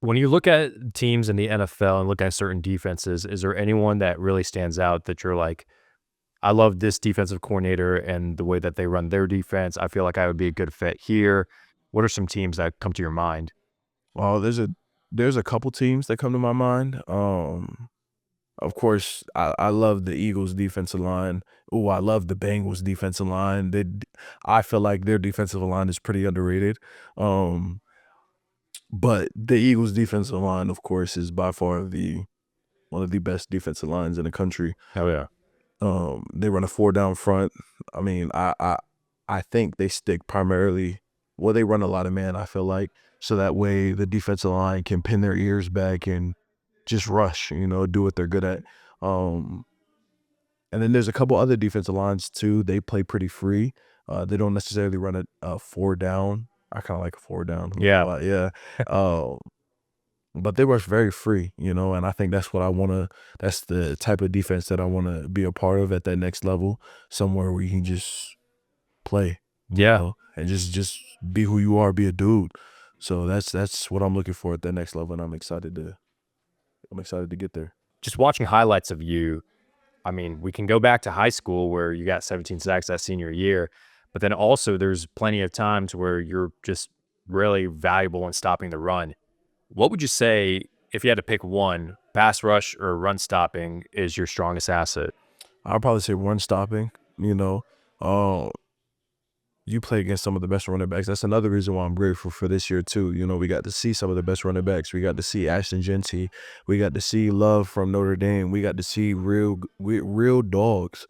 When you look at teams in the NFL and look at certain defenses, is there anyone that really stands out that you're like, I love this defensive coordinator and the way that they run their defense. I feel like I would be a good fit here. What are some teams that come to your mind? Well, there's a couple teams that come to my mind. Of course, I love the Eagles defensive line. Oh, I love the Bengals defensive line. I feel like their defensive line is pretty underrated. Um, but the Eagles defensive line, of course, is by far the one of the best defensive lines in the country. Hell yeah. They run a 4-down front. I mean, I think they stick primarily. Well, they run a lot of man, I feel like, so that way the defensive line can pin their ears back and just rush, do what they're good at. Um, and then there's a couple other defensive lines too. They play pretty free. They don't necessarily run a 4-down. I kind of like a 4-down. Yeah. Yeah. But they rush very free, and I think that's what I want to. That's the type of defense that I want to be a part of at that next level, somewhere where you can just play, Yeah. and just be who you are, be a dude. So that's what I'm looking for at that next level, and I'm excited to get there. Just watching highlights of you, I mean, we can go back to high school where you got 17 sacks that senior year, but then also there's plenty of times where you're just really valuable in stopping the run. What would you say if you had to pick one, pass rush or run stopping is your strongest asset? I'll probably say run stopping. You play against some of the best running backs. That's another reason why I'm grateful for this year too. We got to see some of the best running backs. We got to see Ashton Genty. We got to see Love from Notre Dame. We got to see real dogs.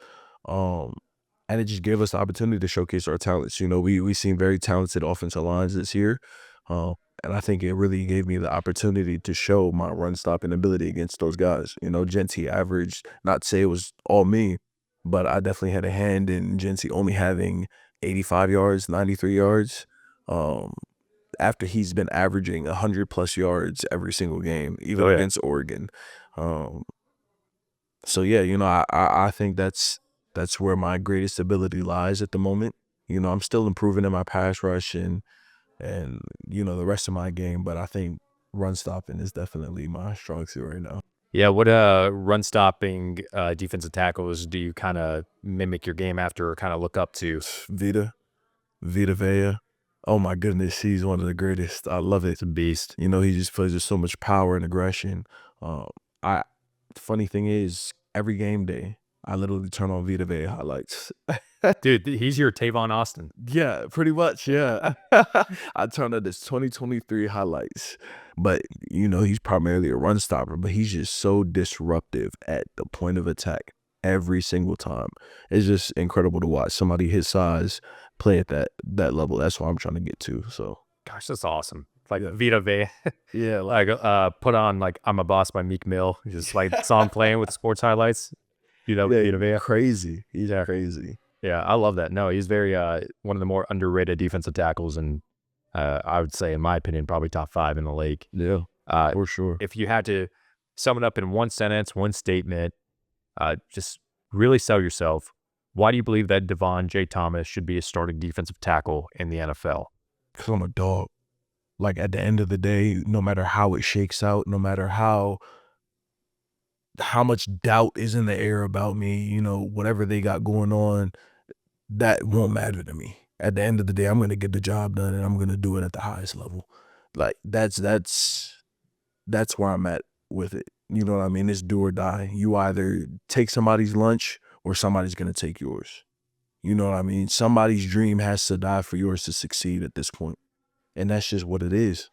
And it just gave us the opportunity to showcase our talents. We seen very talented offensive lines this year. And I think it really gave me the opportunity to show my run stopping ability against those guys. Genty averaged, not to say it was all me, but I definitely had a hand in Genty only having 85 yards, 93 yards, after he's been averaging 100+ yards every single game, even against Oregon. So yeah, I think that's where my greatest ability lies at the moment. I'm still improving in my pass rush and the rest of my game, but I think run stopping is definitely my strong suit right now. Yeah, what run stopping defensive tackles do you kind of mimic your game after or kind of look up to? Vita Vea. Oh my goodness, he's one of the greatest. I love it. It's a beast. He just plays with so much power and aggression. The funny thing is, every game day, I literally turn on Vita Vea highlights. Dude, he's your Tavon Austin. Yeah, pretty much, yeah. I turned on this 2023 highlights. But, he's primarily a run stopper, but he's just so disruptive at the point of attack every single time. It's just incredible to watch somebody his size play at that level. That's what I'm trying to get to. So, gosh, that's awesome. Like Vita Vea. yeah, like put on like I'm a Boss by Meek Mill. Just like song playing with the sports highlights. yeah, Vita Vea. crazy. He's crazy. Yeah, I love that. No, he's very one of the more underrated defensive tackles, and I would say, in my opinion, probably top 5 in the league. Yeah, for sure. If you had to sum it up in one sentence, one statement, just really sell yourself. Why do you believe that Dvon J-Thomas should be a starting defensive tackle in the NFL? Because I'm a dog. Like, at the end of the day, no matter how it shakes out, no matter how much doubt is in the air about me, whatever they got going on, that won't matter to me. At the end of the day, I'm going to get the job done, and I'm going to do it at the highest level. Like, that's where I'm at with it. You know what I mean? It's do or die. You either take somebody's lunch or somebody's going to take yours. You know what I mean? Somebody's dream has to die for yours to succeed at this point. And that's just what it is.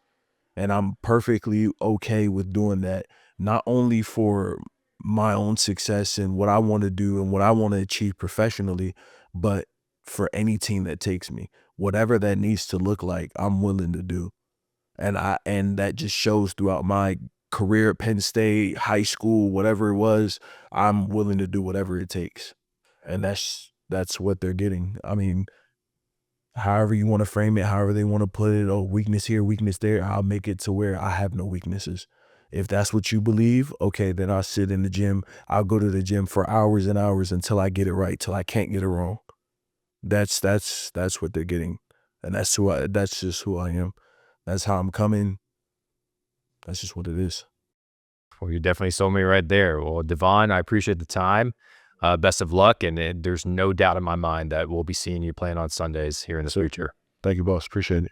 And I'm perfectly okay with doing that, not only for my own success and what I want to do and what I want to achieve professionally, but for any team that takes me. Whatever that needs to look like, I'm willing to do. And that just shows throughout my career at Penn State, high school, whatever it was, I'm willing to do whatever it takes. And that's what they're getting. I mean, however you want to frame it, however they want to put it, oh, weakness here, weakness there, I'll make it to where I have no weaknesses. If that's what you believe, okay, then I'll sit in the gym. I'll go to the gym for hours and hours until I get it right, till I can't get it wrong. That's what they're getting. And that's just who I am. That's how I'm coming. That's just what it is. Well, you definitely sold me right there. Well, Dvon, I appreciate the time. Best of luck, and there's no doubt in my mind that we'll be seeing you playing on Sundays here in the future. Thank you, boss. Appreciate it.